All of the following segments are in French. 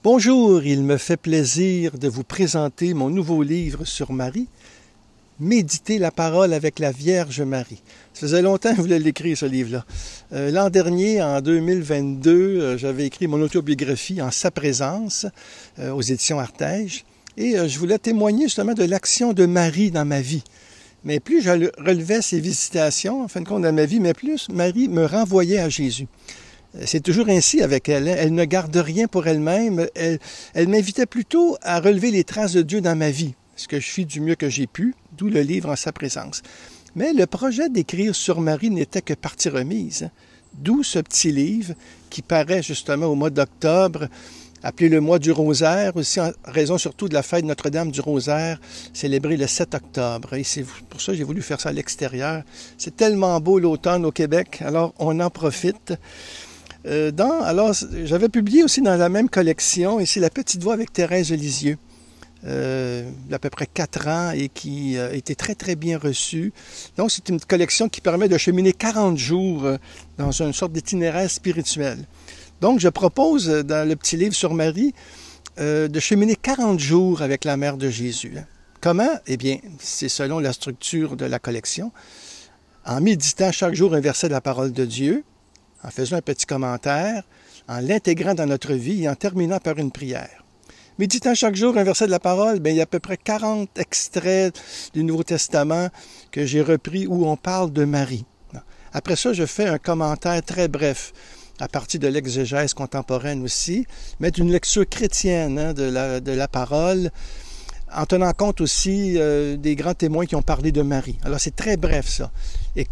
Bonjour, il me fait plaisir de vous présenter mon nouveau livre sur Marie, Méditer la parole avec la Vierge Marie. Ça faisait longtemps que je voulais l'écrire, ce livre-là. L'an dernier, en 2022, j'avais écrit mon autobiographie en sa présence aux éditions Artege et je voulais témoigner justement de l'action de Marie dans ma vie. Mais plus je relevais ses visitations, en fin de compte, dans ma vie, mais plus Marie me renvoyait à Jésus. C'est toujours ainsi avec elle. Elle ne garde rien pour elle-même. Elle m'invitait plutôt à relever les traces de Dieu dans ma vie, ce que je fis du mieux que j'ai pu, d'où le livre en sa présence. Mais le projet d'écrire sur Marie n'était que partie remise. D'où ce petit livre qui paraît justement au mois d'octobre, appelé le mois du Rosaire, aussi en raison surtout de la fête Notre-Dame du Rosaire, célébrée le 7 octobre. Et c'est pour ça que j'ai voulu faire ça à l'extérieur. C'est tellement beau l'automne au Québec, alors on en profite. Alors, j'avais publié aussi dans la même collection, ici, La Petite Voix avec Thérèse Lisieux, d'à peu près 4 ans et qui a été très, très bien reçue. Donc, c'est une collection qui permet de cheminer 40 jours dans une sorte d'itinéraire spirituel. Donc, je propose, dans le petit livre sur Marie, de cheminer 40 jours avec la Mère de Jésus. Comment? Eh bien, c'est selon la structure de la collection. En méditant chaque jour un verset de la parole de Dieu, en faisant un petit commentaire, en l'intégrant dans notre vie et en terminant par une prière. Méditant chaque jour un verset de la parole, bien, il y a à peu près 40 extraits du Nouveau Testament que j'ai repris où on parle de Marie. Après ça, je fais un commentaire très bref, à partir de l'exégèse contemporaine aussi, mais d'une lecture chrétienne de la parole, en tenant compte aussi des grands témoins qui ont parlé de Marie. Alors, c'est très bref, ça. Et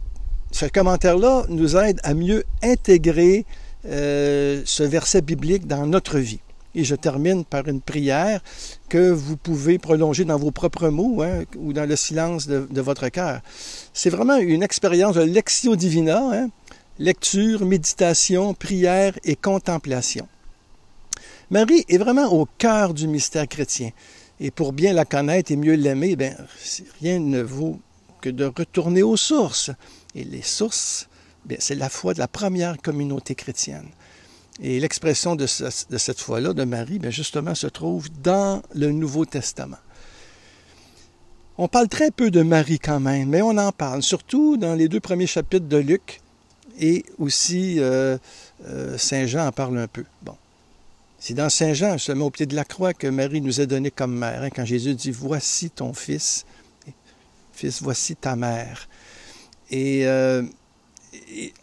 ce commentaire-là nous aide à mieux intégrer ce verset biblique dans notre vie. Et je termine par une prière que vous pouvez prolonger dans vos propres mots ou dans le silence de votre cœur. C'est vraiment une expérience de lectio divina, lecture, méditation, prière et contemplation. Marie est vraiment au cœur du mystère chrétien. Et pour bien la connaître et mieux l'aimer, rien ne vaut que de retourner aux sources. Et les sources, c'est la foi de la première communauté chrétienne. Et l'expression de cette foi-là, de Marie, justement, se trouve dans le Nouveau Testament. On parle très peu de Marie quand même, mais on en parle, surtout dans les 2 premiers chapitres de Luc, et aussi Saint Jean en parle un peu. Bon. C'est dans Saint Jean, justement, au pied de la croix, que Marie nous est donnée comme mère, quand Jésus dit « Voici ton fils, fils, voici ta mère ».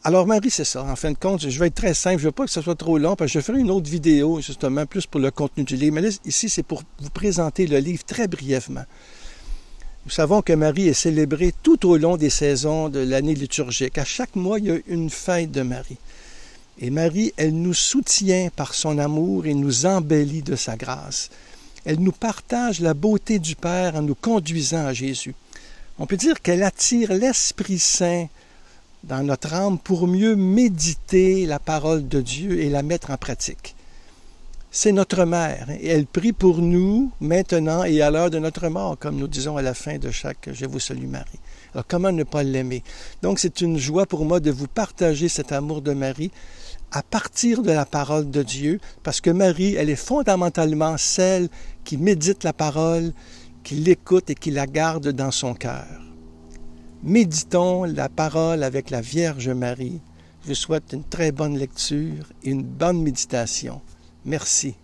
Alors Marie, c'est ça. En fin de compte, je vais être très simple. Je ne veux pas que ce soit trop long, parce que je ferai une autre vidéo, justement, plus pour le contenu du livre. Mais là, ici, c'est pour vous présenter le livre très brièvement. Nous savons que Marie est célébrée tout au long des saisons de l'année liturgique. À chaque mois, il y a une fête de Marie. Et Marie, elle nous soutient par son amour et nous embellit de sa grâce. Elle nous partage la beauté du Père en nous conduisant à Jésus. On peut dire qu'elle attire l'Esprit Saint dans notre âme pour mieux méditer la parole de Dieu et la mettre en pratique. C'est notre mère et elle prie pour nous maintenant et à l'heure de notre mort, comme nous disons à la fin de chaque « Je vous salue Marie ». Alors comment ne pas l'aimer? Donc c'est une joie pour moi de vous partager cet amour de Marie à partir de la parole de Dieu, parce que Marie, elle est fondamentalement celle qui médite la parole, qui l'écoute et qui la garde dans son cœur. Méditons la parole avec la Vierge Marie. Je vous souhaite une très bonne lecture et une bonne méditation. Merci.